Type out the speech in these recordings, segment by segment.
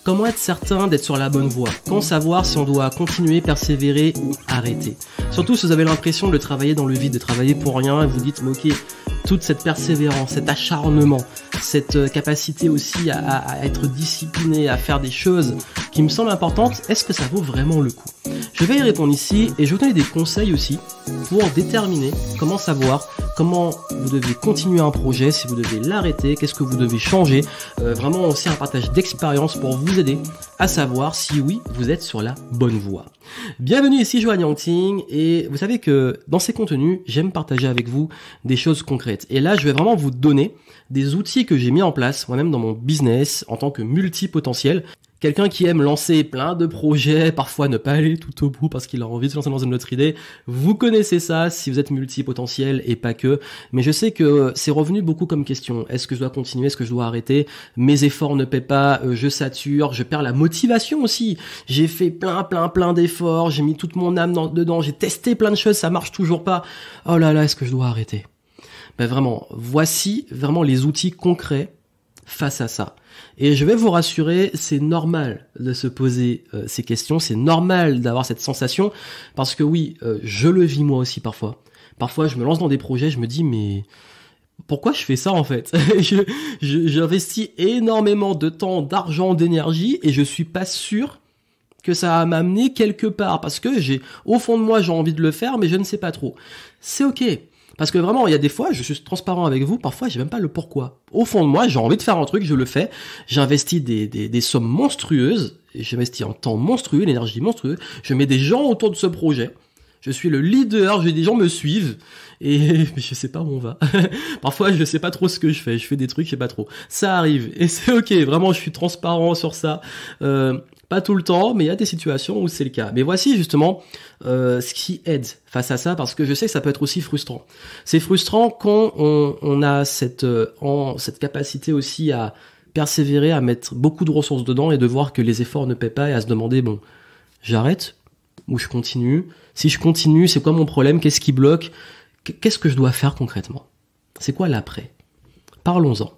Comment être certain d'être sur la bonne voie? Quand savoir si on doit continuer, persévérer ou arrêter? Surtout si vous avez l'impression de travailler dans le vide, de travailler pour rien et vous dites mais ok, toute cette persévérance, cet acharnement, cette capacité aussi à être discipliné, à faire des choses qui me semblent importantes, est-ce que ça vaut vraiment le coup? Je vais y répondre ici et je vais vous donner des conseils aussi pour déterminer comment savoir, comment vous devez continuer un projet, si vous devez l'arrêter, qu'est-ce que vous devez changer, vraiment aussi un partage d'expérience pour vous aider à savoir si oui, vous êtes sur la bonne voie. Bienvenue ici Joanne Yangting et vous savez que dans ces contenus, j'aime partager avec vous des choses concrètes. Et là, je vais vraiment vous donner des outils que j'ai mis en place moi-même dans mon business en tant que multipotentiel. Quelqu'un qui aime lancer plein de projets, parfois ne pas aller tout au bout parce qu'il a envie de se lancer dans une autre idée. Vous connaissez ça si vous êtes multipotentiel et pas que. Mais je sais que c'est revenu beaucoup comme question. Est-ce que je dois continuer? Est-ce que je dois arrêter? Mes efforts ne paient pas, je sature, je perds la motivation aussi. J'ai fait plein d'efforts, j'ai mis toute mon âme dedans, j'ai testé plein de choses, ça marche toujours pas. Oh là là, est-ce que je dois arrêter? Ben vraiment, voici vraiment les outils concrets face à ça. Et je vais vous rassurer, c'est normal de se poser ces questions, c'est normal d'avoir cette sensation, parce que oui, je le vis moi aussi parfois. Parfois, je me lance dans des projets, je me dis, mais pourquoi je fais ça en fait? J'investis énormément de temps, d'argent, d'énergie, et je suis pas sûr que ça va m'amener quelque part, parce que au fond de moi, j'ai envie de le faire, mais je ne sais pas trop. C'est ok. Parce que vraiment, il y a des fois, je suis transparent avec vous, parfois, j'ai même pas le pourquoi. Au fond de moi, j'ai envie de faire un truc, je le fais. J'investis des sommes monstrueuses, j'investis un temps monstrueux, l'énergie monstrueuse. Je mets des gens autour de ce projet. Je suis le leader, des gens me suivent, et je sais pas où on va. Parfois, je sais pas trop ce que je fais des trucs, je sais pas trop. Ça arrive, et c'est ok, vraiment, je suis transparent sur ça. Pas tout le temps, mais il y a des situations où c'est le cas. Mais voici justement ce qui aide face à ça, parce que je sais que ça peut être aussi frustrant. C'est frustrant quand on a cette capacité aussi à persévérer, à mettre beaucoup de ressources dedans et de voir que les efforts ne paient pas et à se demander, bon, j'arrête ou je continue? Si je continue, c'est quoi mon problème? Qu'est-ce qui bloque? Qu'est-ce que je dois faire concrètement? C'est quoi l'après? Parlons-en.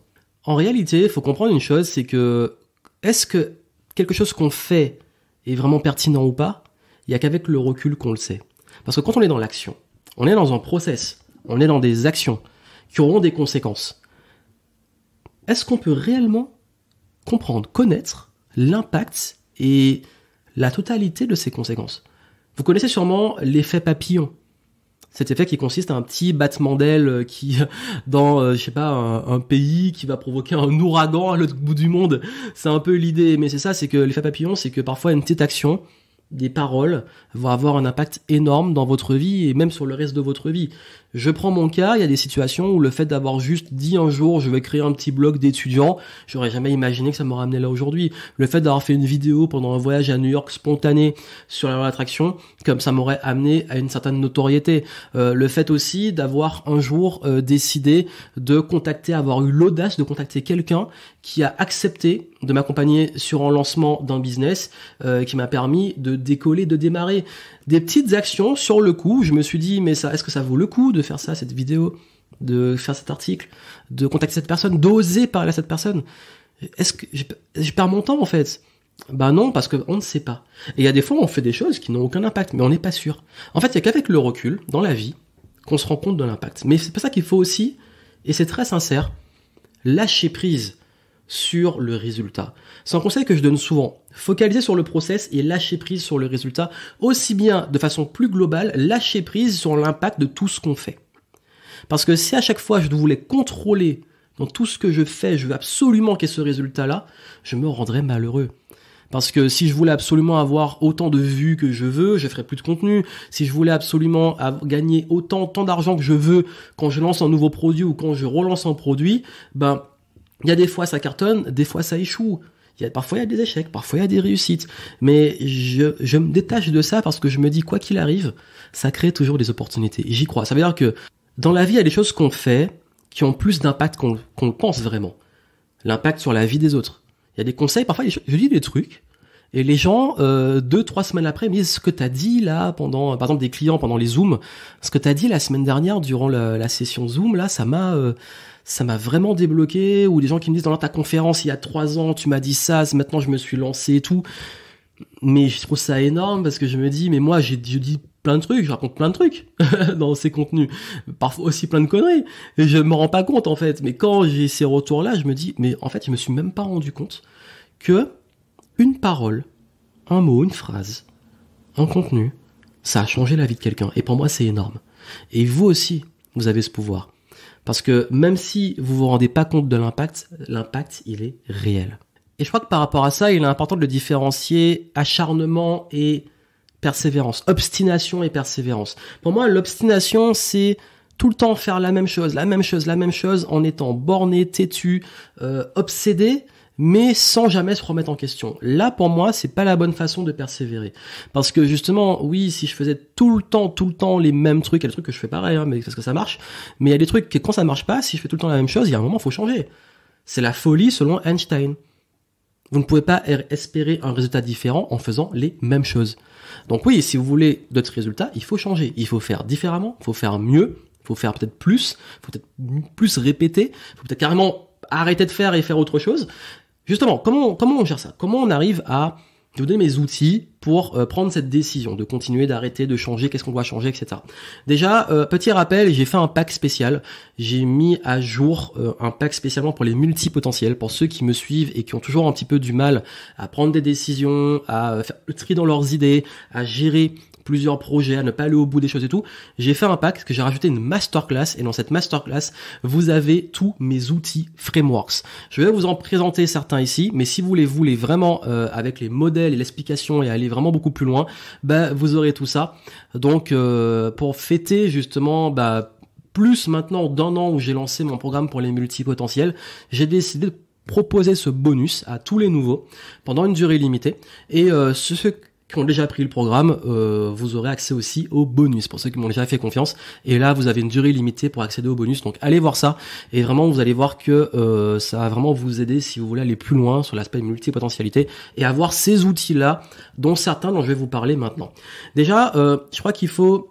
En réalité, il faut comprendre une chose, c'est que est-ce que quelque chose qu'on fait est vraiment pertinent ou pas? Il n'y a qu'avec le recul qu'on le sait. Parce que quand on est dans l'action, on est dans un process, on est dans des actions qui auront des conséquences. Est-ce qu'on peut réellement comprendre, connaître l'impact et la totalité de ces conséquences? Vous connaissez sûrement l'effet papillon. Cet effet qui consiste à un petit battement d'aile qui, dans, je sais pas, un pays qui va provoquer un ouragan à l'autre bout du monde. C'est un peu l'idée, mais c'est ça, c'est que l'effet papillon, c'est que parfois une petite action, des paroles, vont avoir un impact énorme dans votre vie et même sur le reste de votre vie. Je prends mon cas, il y a des situations où le fait d'avoir juste dit un jour, je vais créer un petit blog d'étudiants, j'aurais jamais imaginé que ça m'aurait amené là aujourd'hui. Le fait d'avoir fait une vidéo pendant un voyage à New York spontané sur la loi d'attraction, comme ça m'aurait amené à une certaine notoriété. Le fait aussi d'avoir un jour décidé de avoir eu l'audace de contacter quelqu'un qui a accepté de m'accompagner sur un lancement d'un business qui m'a permis de décoller, de démarrer. Des petites actions sur le coup, je me suis dit, mais ça, est-ce que ça vaut le coup de faire ça, cette vidéo, de faire cet article, de contacter cette personne, d'oser parler à cette personne? Est-ce que je perds mon temps en fait? Ben non, parce qu'on ne sait pas. Et il y a des fois, on fait des choses qui n'ont aucun impact, mais on n'est pas sûr. En fait, il y a qu'avec le recul, dans la vie, qu'on se rend compte de l'impact. Mais c'est pas ça qu'il faut aussi, et c'est très sincère, lâcher prise sur le résultat. C'est un conseil que je donne souvent. Focaliser sur le process et lâcher prise sur le résultat. Aussi bien, de façon plus globale, lâcher prise sur l'impact de tout ce qu'on fait. Parce que si à chaque fois je voulais contrôler dans tout ce que je fais, je veux absolument qu'il y ait ce résultat-là, je me rendrais malheureux. Parce que si je voulais absolument avoir autant de vues que je veux, je ferais plus de contenu. Si je voulais absolument gagner tant d'argent que je veux quand je lance un nouveau produit ou quand je relance un produit, ben, il y a des fois ça cartonne, des fois ça échoue. Parfois il y a des échecs, parfois il y a des réussites. Mais je me détache de ça parce que je me dis, quoi qu'il arrive, ça crée toujours des opportunités. J'y crois. Ça veut dire que dans la vie, il y a des choses qu'on fait qui ont plus d'impact qu'on le pense vraiment. L'impact sur la vie des autres. Il y a des conseils, parfois je dis des trucs, et les gens, 2-3 semaines après, me disent ce que t'as dit là pendant, par exemple des clients pendant les Zooms, ce que t'as dit la semaine dernière durant la session Zoom, là, ça m'a ça m'a vraiment débloqué, ou des gens qui me disent dans ta conférence il y a 3 ans tu m'as dit ça, maintenant je me suis lancé et tout. Mais je trouve ça énorme parce que je me dis, mais moi je dis plein de trucs, je raconte plein de trucs dans ces contenus, parfois aussi plein de conneries, et je me rends pas compte en fait. Mais quand j'ai ces retours-là, je me dis, mais en fait je me suis même pas rendu compte que une parole, un mot, une phrase, un contenu, ça a changé la vie de quelqu'un. Et pour moi c'est énorme. Et vous aussi, vous avez ce pouvoir. Parce que même si vous vous rendez pas compte de l'impact, il est réel. Et je crois que par rapport à ça, il est important de le différencier acharnement et persévérance, obstination et persévérance. Pour moi, l'obstination, c'est tout le temps faire la même chose, en étant borné, têtu, obsédé, mais sans jamais se remettre en question. Là, pour moi, c'est pas la bonne façon de persévérer. Parce que justement, oui, si je faisais tout le temps les mêmes trucs, il y a des trucs que je fais pareil, mais parce que ça marche, mais il y a des trucs que quand ça marche pas, si je fais tout le temps la même chose, il y a un moment, il faut changer. C'est la folie selon Einstein. Vous ne pouvez pas espérer un résultat différent en faisant les mêmes choses. Donc oui, si vous voulez d'autres résultats, il faut changer. Il faut faire différemment, il faut faire mieux, il faut faire peut-être plus, il faut peut-être plus répéter, il faut peut-être carrément arrêter de faire et faire autre chose. Justement, comment on gère ça? Comment on arrive à vous donner mes outils pour prendre cette décision de continuer, d'arrêter, de changer, qu'est-ce qu'on doit changer, etc. Déjà, petit rappel, j'ai fait un pack spécial. J'ai mis à jour un pack spécialement pour les multipotentiels, pour ceux qui me suivent et qui ont toujours un petit peu du mal à prendre des décisions, à faire le tri dans leurs idées, à gérer plusieurs projets, à ne pas aller au bout des choses et tout. J'ai fait un pack que j'ai rajouté une masterclass, et dans cette masterclass, vous avez tous mes outils frameworks. Je vais vous en présenter certains ici, mais si vous les voulez vraiment avec les modèles et l'explication et aller vraiment beaucoup plus loin, vous aurez tout ça. Donc pour fêter justement plus maintenant d'1 an où j'ai lancé mon programme pour les multipotentiels, j'ai décidé de proposer ce bonus à tous les nouveaux pendant une durée limitée, et ceux qui ont déjà pris le programme, vous aurez accès aussi au bonus, pour ceux qui m'ont déjà fait confiance. Et là, vous avez une durée limitée pour accéder au bonus. Donc, allez voir ça. Et vraiment, vous allez voir que ça va vraiment vous aider si vous voulez aller plus loin sur l'aspect multipotentialité et avoir ces outils-là, dont certains dont je vais vous parler maintenant. Déjà, je crois qu'il faut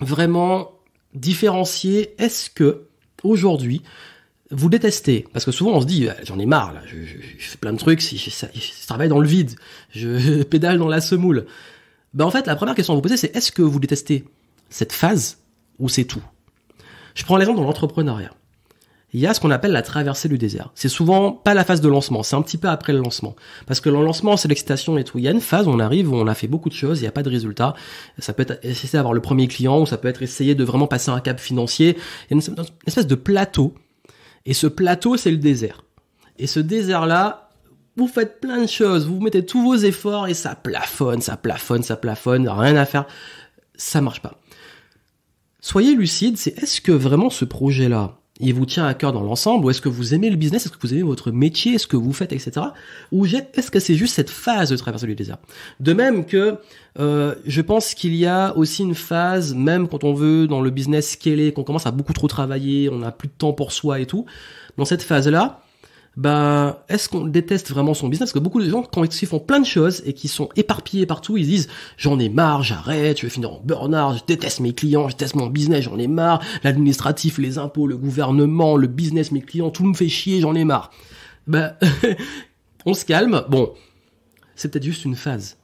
vraiment différencier. Est-ce que aujourd'hui, vous détestez, parce que souvent on se dit j'en ai marre là, je fais plein de trucs, je travaille dans le vide, je pédale dans la semoule. En fait, la première question à vous poser, c'est est-ce que vous détestez cette phase ou c'est tout? Je prends l'exemple dans l'entrepreneuriat. Il y a ce qu'on appelle la traversée du désert. C'est souvent pas la phase de lancement, c'est un petit peu après le lancement. Parce que le lancement, c'est l'excitation et tout. Il y a une phase où on arrive, où on a fait beaucoup de choses, il n'y a pas de résultat. Ça peut être essayer d'avoir le premier client, ou ça peut être essayer de vraiment passer un cap financier. Il y a une espèce de plateau. Et ce plateau, c'est le désert. Et ce désert-là, vous faites plein de choses, vous mettez tous vos efforts et ça plafonne, rien à faire, ça marche pas. Soyez lucide, c'est est-ce que vraiment ce projet-là, il vous tient à cœur dans l'ensemble, ou est-ce que vous aimez le business, est-ce que vous aimez votre métier, ce que vous faites, etc. Ou est-ce que c'est juste cette phase de traversée du désert? De même que je pense qu'il y a aussi une phase, même quand on veut dans le business scaler, qu'on commence à beaucoup trop travailler, on n'a plus de temps pour soi et tout, dans cette phase-là, est-ce qu'on déteste vraiment son business? Parce que beaucoup de gens, quand ils font plein de choses et qui sont éparpillés partout, ils disent j'en ai marre, j'arrête, je vais finir en burn-out, je déteste mes clients, je déteste mon business, j'en ai marre, l'administratif, les impôts, le gouvernement, le business, mes clients, tout me fait chier, j'en ai marre. On se calme. Bon, c'est peut-être juste une phase.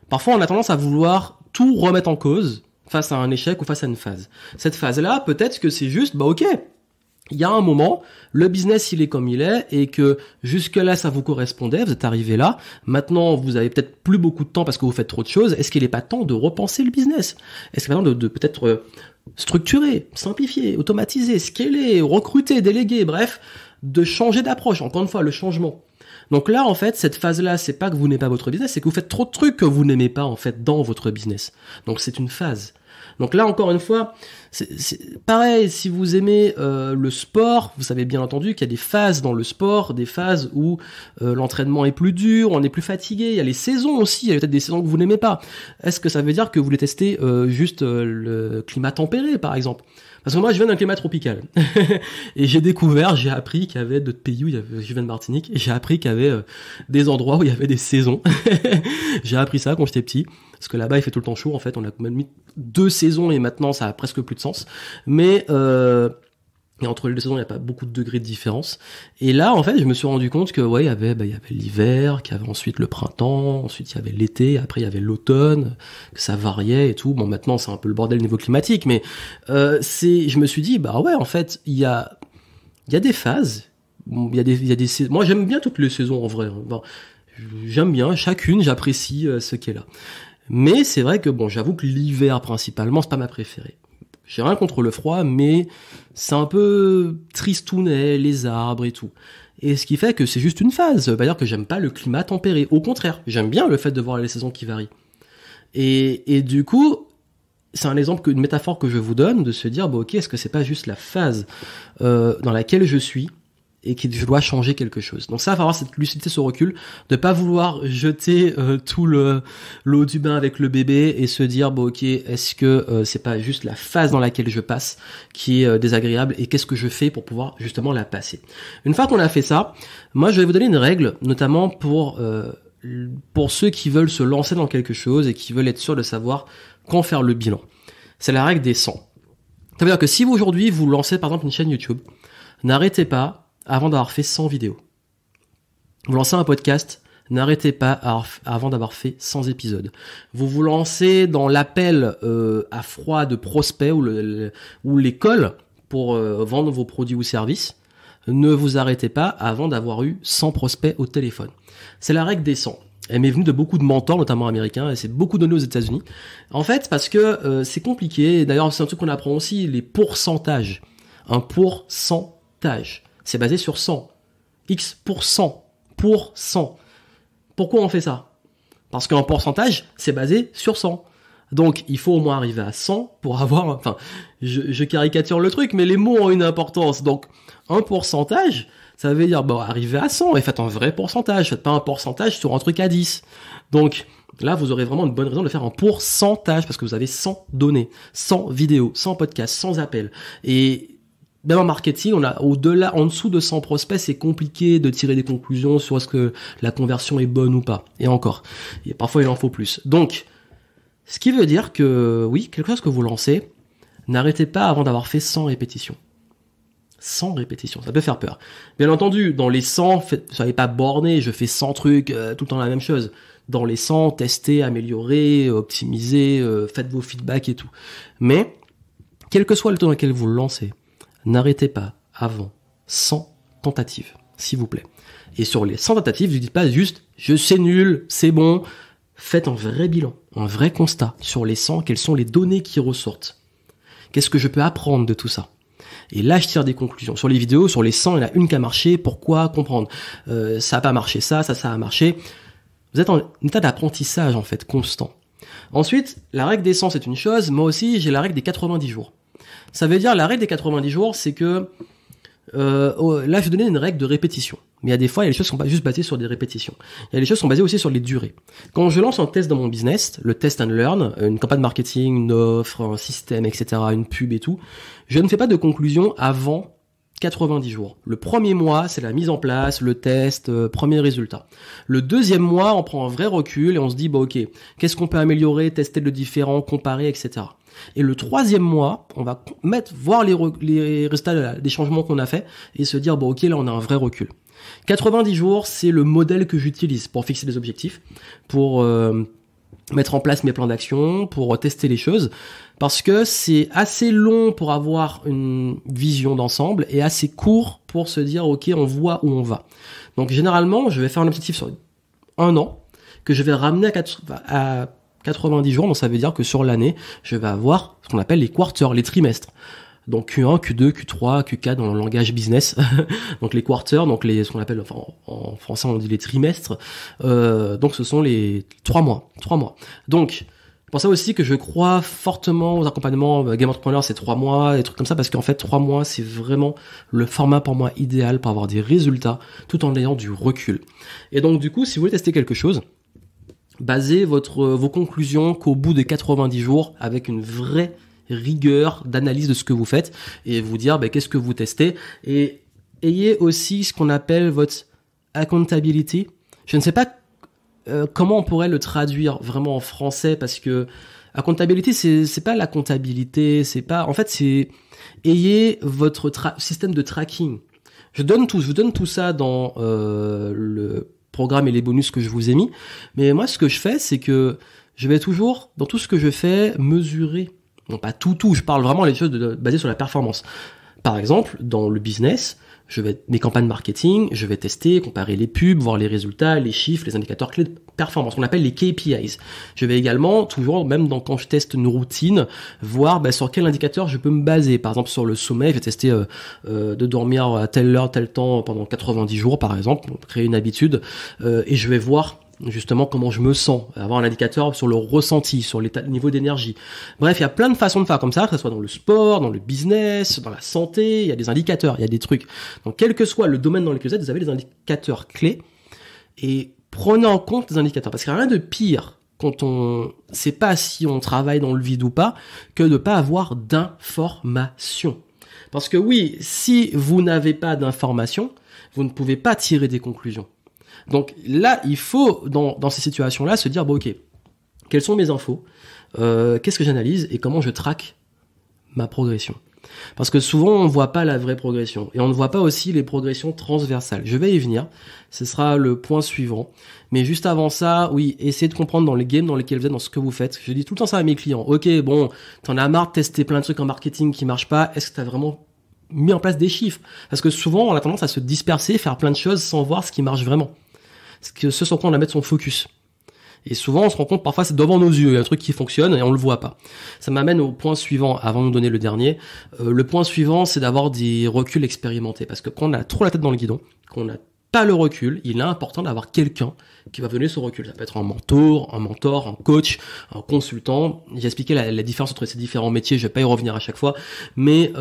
Parfois, on a tendance à vouloir tout remettre en cause face à un échec ou face à une phase. Cette phase-là, peut-être que c'est juste, ok, il y a un moment, le business il est comme il est, et que jusque-là ça vous correspondait, vous êtes arrivé là, maintenant vous avez peut-être plus beaucoup de temps parce que vous faites trop de choses, est-ce qu'il n'est pas temps de repenser le business? Est-ce qu'il est pas temps de peut-être structurer, simplifier, automatiser, scaler, recruter, déléguer, bref, de changer d'approche, encore une fois, le changement. Donc là, en fait, cette phase-là, c'est pas que vous n'aimez pas votre business, c'est que vous faites trop de trucs que vous n'aimez pas, en fait, dans votre business. Donc c'est une phase. Donc là, encore une fois, c'est pareil, si vous aimez le sport, vous savez bien entendu qu'il y a des phases dans le sport, des phases où l'entraînement est plus dur, on est plus fatigué, il y a les saisons aussi, il y a peut-être des saisons que vous n'aimez pas. Est-ce que ça veut dire que vous détestez juste le climat tempéré, par exemple? Parce que moi, je viens d'un climat tropical. Et j'ai appris qu'il y avait d'autres pays où je viens de Martinique, et j'ai appris qu'il y avait des endroits où il y avait des saisons. J'ai appris ça quand j'étais petit. Parce que là-bas, il fait tout le temps chaud, en fait. On a même mis 2 saisons et maintenant, ça a presque plus de sens. Mais Et entre les deux saisons, il n'y a pas beaucoup de degrés de différence. Et là, en fait, je me suis rendu compte que, ouais, il y avait l'hiver, qu'il y avait ensuite le printemps, ensuite il y avait l'été, après il y avait l'automne, que ça variait et tout. Bon, maintenant, c'est un peu le bordel niveau climatique, mais, je me suis dit, bah ouais, en fait, il y a des phases, il y a des saisons. Moi, j'aime bien toutes les saisons, en vrai. Bon, j'aime bien, chacune, j'apprécie ce qu'elle est là. Mais c'est vrai que, bon, j'avoue que l'hiver, principalement, c'est pas ma préférée. J'ai rien contre le froid, mais c'est un peu tristounet, les arbres et tout. Et ce qui fait que c'est juste une phase. Ça veut pas dire que j'aime pas le climat tempéré. Au contraire, j'aime bien le fait de voir les saisons qui varient. Et du coup, c'est un exemple, une métaphore que je vous donne, de se dire, bon, ok, est-ce que c'est pas juste la phase dans laquelle je suis et que je dois changer quelque chose. Donc ça, il va falloir cette lucidité, ce recul, de pas vouloir jeter tout l'eau du bain avec le bébé et se dire, bon ok, est-ce que c'est pas juste la phase dans laquelle je passe qui est désagréable et qu'est-ce que je fais pour pouvoir justement la passer. Une fois qu'on a fait ça, moi je vais vous donner une règle, notamment pour ceux qui veulent se lancer dans quelque chose et qui veulent être sûrs de savoir quand faire le bilan. C'est la règle des 100. Ça veut dire que si vous aujourd'hui vous lancez par exemple une chaîne YouTube, n'arrêtez pas avant d'avoir fait 100 vidéos. Vous lancez un podcast, n'arrêtez pas avant d'avoir fait 100 épisodes. Vous vous lancez dans l'appel à froid de prospects ou l'école pour vendre vos produits ou services. Ne vous arrêtez pas avant d'avoir eu 100 prospects au téléphone. C'est la règle des 100. Elle m'est venue de beaucoup de mentors, notamment américains, et c'est beaucoup donné aux États-Unis. En fait, parce que c'est compliqué. D'ailleurs, c'est un truc qu'on apprend aussi, les pourcentages. Un pourcentage. C'est basé sur 100. X%. Pour 100. Pourquoi on fait ça? Parce qu'un pourcentage, c'est basé sur 100. Donc, il faut au moins arriver à 100 pour avoir... Enfin, je caricature le truc, mais les mots ont une importance. Donc, un pourcentage, ça veut dire, bon, arriver à 100 et faites un vrai pourcentage. Faites pas un pourcentage sur un truc à 10. Donc, là, vous aurez vraiment une bonne raison de faire un pourcentage parce que vous avez 100 données, 100 vidéos, 100 podcasts, 100 appels. Et... même en marketing, on a au-delà, en dessous de 100 prospects, c'est compliqué de tirer des conclusions sur est-ce que la conversion est bonne ou pas. Et encore. Et parfois, il en faut plus. Donc, ce qui veut dire que, oui, quelque chose que vous lancez, n'arrêtez pas avant d'avoir fait 100 répétitions. 100 répétitions, ça peut faire peur. Bien entendu, dans les 100, soyez pas borné, je fais 100 trucs, tout le temps la même chose. Dans les 100, testez, améliorez, optimisez, faites vos feedbacks et tout. Mais, quel que soit le temps dans lequel vous le lancez, n'arrêtez pas avant 100 tentatives, s'il vous plaît. Et sur les 100 tentatives, ne dites pas juste « je sais nul, c'est bon ». Faites un vrai bilan, un vrai constat sur les 100, quelles sont les données qui ressortent. Qu'est-ce que je peux apprendre de tout ça? Et là, je tire des conclusions. Sur les vidéos, sur les 100, il y en a une qui a marché, pourquoi comprendre? Ça n'a pas marché, ça a marché. Vous êtes en état d'apprentissage, en fait, constant. Ensuite, la règle des 100, c'est une chose. Moi aussi, j'ai la règle des 90 jours. Ça veut dire, la règle des 90 jours, c'est que là, je vais donner une règle de répétition. Mais il y a des fois, il y a des choses qui sont pas juste basées sur des répétitions. Il y a des choses qui sont basées aussi sur les durées. Quand je lance un test dans mon business, le test and learn, une campagne marketing, une offre, un système, etc., une pub et tout, je ne fais pas de conclusion avant 90 jours. Le premier mois, c'est la mise en place, le test, premier résultat. Le deuxième mois, on prend un vrai recul et on se dit, bah ok, qu'est-ce qu'on peut améliorer, tester le différent, comparer, etc. Et le troisième mois, on va voir les résultats des changements qu'on a fait et se dire, bon ok, là on a un vrai recul. 90 jours, c'est le modèle que j'utilise pour fixer des objectifs, pour mettre en place mes plans d'action, pour tester les choses, parce que c'est assez long pour avoir une vision d'ensemble et assez court pour se dire, ok, on voit où on va. Donc généralement, je vais faire un objectif sur un an, que je vais ramener à 90 jours, donc ça veut dire que sur l'année, je vais avoir ce qu'on appelle les quarters, les trimestres. Donc Q1, Q2, Q3, Q4 dans le langage business. Donc les quarters, donc ce qu'on appelle, enfin en français on dit les trimestres. Donc ce sont les 3 mois. Donc pour ça aussi que je crois fortement aux accompagnements Game Entrepreneur, c'est 3 mois, des trucs comme ça, parce qu'en fait 3 mois c'est vraiment le format pour moi idéal pour avoir des résultats tout en ayant du recul. Et donc du coup, si vous voulez tester quelque chose, basez vos conclusions qu'au bout de 90 jours avec une vraie rigueur d'analyse de ce que vous faites et vous dire qu'est-ce que vous testez, et ayez aussi ce qu'on appelle votre accountability. Je ne sais pas comment on pourrait le traduire vraiment en français, parce que Accountability, c'est pas la comptabilité, c'est pas, en fait, c'est ayez votre système de tracking. Je vous donne tout ça dans le programme et les bonus que je vous ai mis. Mais moi, ce que je fais, c'est que je vais toujours, dans tout ce que je fais, mesurer. Non, pas tout, je parle vraiment des choses basées sur la performance. Par exemple, dans le business, mes campagnes marketing, je vais tester, comparer les pubs, voir les résultats, les chiffres, les indicateurs clés de performance, qu'on appelle les KPIs. Je vais également, toujours, même quand je teste une routine, voir sur quel indicateur je peux me baser. Par exemple, sur le sommeil, je vais tester de dormir à telle heure, tel temps pendant 90 jours, par exemple, pour créer une habitude, et je vais voir justement comment je me sens, avoir un indicateur sur le ressenti, sur le niveau d'énergie. Bref, il y a plein de façons de faire comme ça, que ce soit dans le sport, dans le business, dans la santé, il y a des indicateurs, il y a des trucs. Donc quel que soit le domaine dans lequel vous êtes, vous avez des indicateurs clés et prenez en compte les indicateurs, parce qu'il n'y a rien de pire quand on sait pas si on travaille dans le vide ou pas, que de pas avoir d'informations. Parce que oui, si vous n'avez pas d'informations, vous ne pouvez pas tirer des conclusions. Donc là, il faut, dans ces situations-là, se dire, ok, quelles sont mes infos, qu'est-ce que j'analyse et comment je traque ma progression. Parce que souvent, on ne voit pas la vraie progression et on ne voit pas aussi les progressions transversales. Je vais y venir, ce sera le point suivant. Mais juste avant ça, oui, essayez de comprendre dans les games dans lesquels vous êtes, dans ce que vous faites. Je dis tout le temps ça à mes clients. Ok, bon, t'en as marre de tester plein de trucs en marketing qui marchent pas, est-ce que t'as vraiment mis en place des chiffres? Parce que souvent, on a tendance à se disperser, faire plein de choses sans voir ce qui marche vraiment. Ce sur quoi on va mettre son focus. Et souvent, on se rend compte, parfois, c'est devant nos yeux, il y a un truc qui fonctionne et on le voit pas. Ça m'amène au point suivant, avant de nous donner le dernier. Le point suivant, c'est d'avoir des reculs expérimentés. Parce que quand on a trop la tête dans le guidon, qu'on n'a pas le recul, il est important d'avoir quelqu'un qui va donner ce recul. Ça peut être un mentor, un coach, un consultant. J'ai expliqué la différence entre ces différents métiers, je vais pas y revenir à chaque fois. Mais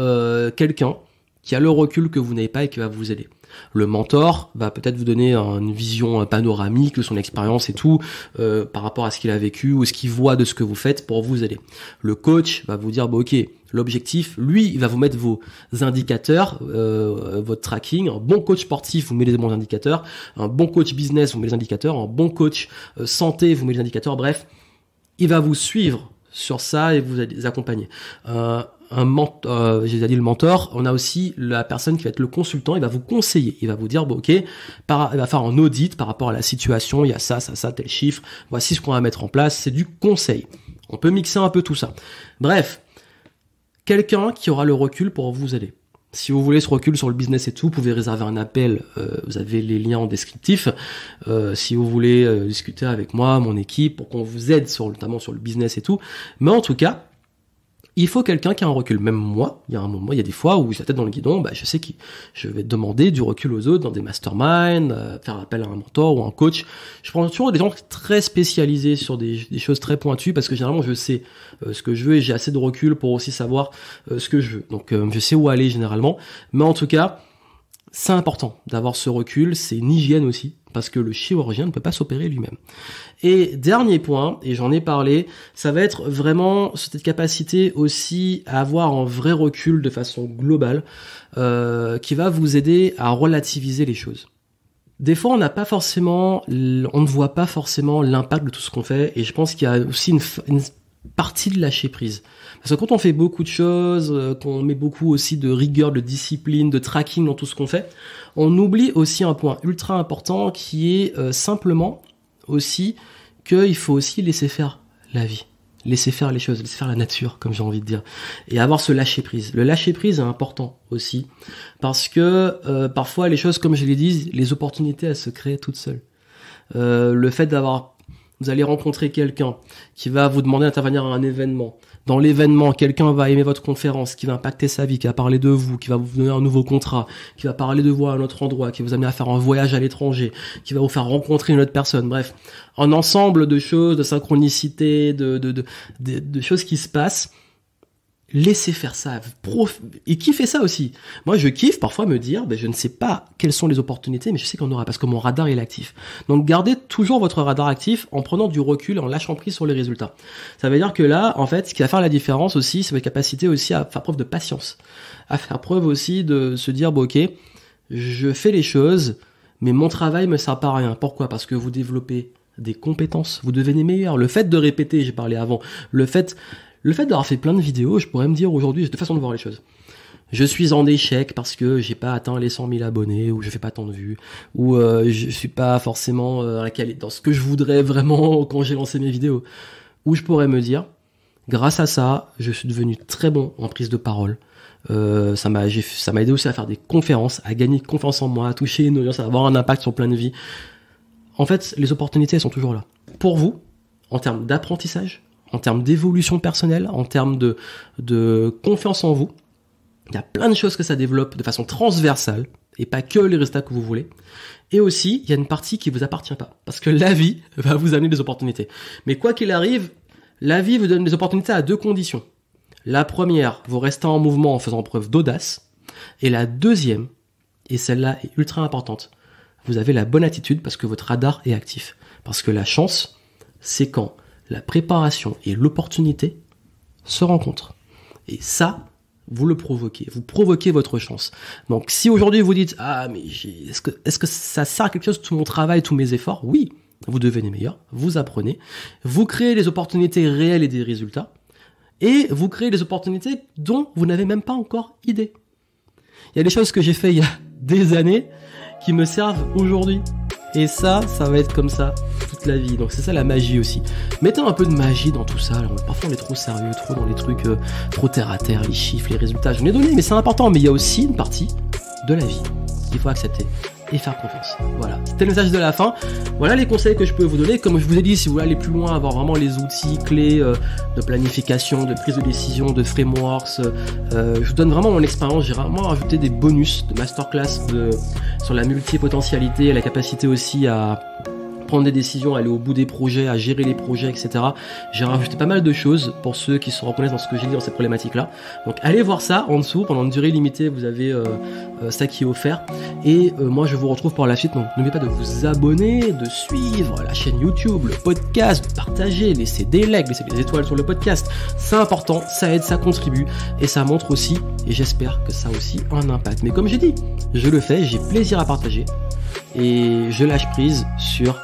quelqu'un qui a le recul que vous n'avez pas et qui va vous aider. Le mentor va peut-être vous donner une vision panoramique de son expérience et tout par rapport à ce qu'il a vécu ou ce qu'il voit de ce que vous faites pour vous aider. Le coach va vous dire ok, l'objectif, lui, il va vous mettre vos indicateurs, votre tracking. Un bon coach sportif vous met les bons indicateurs, un bon coach business vous met les indicateurs, un bon coach santé vous met les indicateurs. Bref, il va vous suivre sur ça et vous accompagner. J'ai déjà dit le mentor, on a aussi la personne qui va être le consultant, il va vous conseiller, il va vous dire il va faire un audit par rapport à la situation, il y a ça, tel chiffre, voici ce qu'on va mettre en place, c'est du conseil. On peut mixer un peu tout ça. Bref, quelqu'un qui aura le recul pour vous aider. Si vous voulez ce recul sur le business et tout, vous pouvez réserver un appel, vous avez les liens en descriptif. Si vous voulez discuter avec moi, mon équipe, pour qu'on vous aide notamment sur le business et tout. Mais en tout cas, il faut quelqu'un qui a un recul. Même moi, il y a des fois où j'ai la tête dans le guidon, je sais que je vais demander du recul aux autres dans des masterminds, faire appel à un mentor ou un coach. Je prends toujours des gens très spécialisés sur des choses très pointues parce que généralement je sais ce que je veux et j'ai assez de recul pour aussi savoir ce que je veux. Donc je sais où aller généralement. Mais en tout cas, c'est important d'avoir ce recul, c'est une hygiène aussi, parce que le chirurgien ne peut pas s'opérer lui-même. Et dernier point, et j'en ai parlé, ça va être vraiment cette capacité aussi à avoir un vrai recul de façon globale, qui va vous aider à relativiser les choses. Des fois, on ne voit pas forcément l'impact de tout ce qu'on fait, et je pense qu'il y a aussi une partie de lâcher prise. Parce que quand on fait beaucoup de choses, qu'on met beaucoup aussi de rigueur, de discipline, de tracking dans tout ce qu'on fait, on oublie aussi un point ultra important qui est simplement aussi qu'il faut aussi laisser faire la vie, laisser faire les choses, laisser faire la nature, comme j'ai envie de dire, et avoir ce lâcher prise. Le lâcher prise est important aussi, parce que parfois les choses, comme je l'ai dit, les opportunités elles se créent toutes seules. Le fait vous allez rencontrer quelqu'un qui va vous demander d'intervenir à un événement. Dans l'événement, quelqu'un va aimer votre conférence, qui va impacter sa vie, qui va parler de vous, qui va vous donner un nouveau contrat, qui va parler de vous à un autre endroit, qui va vous amener à faire un voyage à l'étranger, qui va vous faire rencontrer une autre personne. Bref, un ensemble de choses, de synchronicité, de choses qui se passent. Laissez faire ça, et kiffez ça aussi. Moi, je kiffe parfois me dire, je ne sais pas quelles sont les opportunités, mais je sais qu'on aura, parce que mon radar est actif. Donc, gardez toujours votre radar actif en prenant du recul, en lâchant prise sur les résultats. Ça veut dire que là, en fait, ce qui va faire la différence aussi, c'est votre capacité aussi à faire preuve de patience, à faire preuve aussi de se dire, ok, je fais les choses, mais mon travail me sert pas à rien. Pourquoi ? Parce que vous développez des compétences. Vous devenez meilleur. Le fait de répéter, j'ai parlé avant, le fait d'avoir fait plein de vidéos, je pourrais me dire aujourd'hui, j'ai deux façons de voir les choses. Je suis en échec parce que j'ai pas atteint les 100 000 abonnés, ou je fais pas tant de vues, ou je suis pas forcément dans ce que je voudrais vraiment quand j'ai lancé mes vidéos. Ou je pourrais me dire, grâce à ça, je suis devenu très bon en prise de parole. Ça m'a aidé aussi à faire des conférences, à gagner confiance en moi, à toucher une audience, à avoir un impact sur plein de vies. En fait, les opportunités, elles sont toujours là. Pour vous, en termes d'apprentissage, en termes d'évolution personnelle, en termes de confiance en vous, il y a plein de choses que ça développe de façon transversale, et pas que les résultats que vous voulez. Et aussi, il y a une partie qui vous appartient pas, parce que la vie va vous amener des opportunités. Mais quoi qu'il arrive, la vie vous donne des opportunités à deux conditions. La première, vous restez en mouvement en faisant preuve d'audace. Et la deuxième, et celle-là est ultra importante, vous avez la bonne attitude parce que votre radar est actif. Parce que la chance, c'est quand la préparation et l'opportunité se rencontrent. Et ça, vous le provoquez. Vous provoquez votre chance. Donc, si aujourd'hui vous dites, ah, mais est-ce que ça sert à quelque chose, tout mon travail, tous mes efforts? Oui. Vous devenez meilleur, vous apprenez, vous créez des opportunités réelles et des résultats, et vous créez des opportunités dont vous n'avez même pas encore idée. Il y a des choses que j'ai fait il y a des années qui me servent aujourd'hui. Et ça va être comme ça toute la vie. Donc c'est ça la magie aussi. Mettons un peu de magie dans tout ça. Parfois on est trop sérieux, trop dans les trucs trop terre à terre, les chiffres, les résultats. Je vous ai donné, mais c'est important. Mais il y a aussi une partie de la vie qu'il faut accepter et faire confiance. Voilà, c'était le message de la fin. Voilà les conseils que je peux vous donner. Comme je vous ai dit, si vous voulez aller plus loin, avoir vraiment les outils clés de planification, de prise de décision, de frameworks, je vous donne vraiment mon expérience. J'ai vraiment rajouté des bonus de masterclass sur la multipotentialité et la capacité aussi à prendre des décisions, aller au bout des projets, à gérer les projets, etc. J'ai rajouté pas mal de choses pour ceux qui se reconnaissent dans ce que j'ai dit dans ces problématiques-là. Donc allez voir ça en dessous, pendant une durée limitée, vous avez ça qui est offert. Et moi je vous retrouve par la suite. Donc n'oubliez pas de vous abonner, de suivre la chaîne YouTube, le podcast, de partager, laisser des likes, laisser des étoiles sur le podcast. C'est important, ça aide, ça contribue et ça montre aussi, et j'espère que ça a aussi un impact. Mais comme j'ai dit, je le fais, j'ai plaisir à partager et je lâche prise sur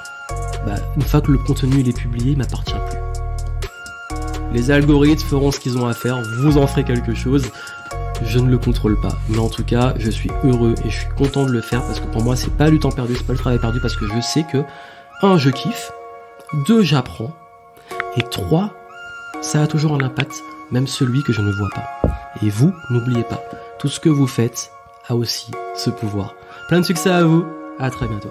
une fois que le contenu il est publié, il m'appartient plus. Les algorithmes feront ce qu'ils ont à faire, vous en ferez quelque chose, je ne le contrôle pas. Mais en tout cas, je suis heureux et je suis content de le faire parce que pour moi, c'est pas du temps perdu, c'est pas le travail perdu parce que je sais que 1, je kiffe, 2, j'apprends et 3, ça a toujours un impact, même celui que je ne vois pas. Et vous, n'oubliez pas, tout ce que vous faites a aussi ce pouvoir. Plein de succès à vous, à très bientôt.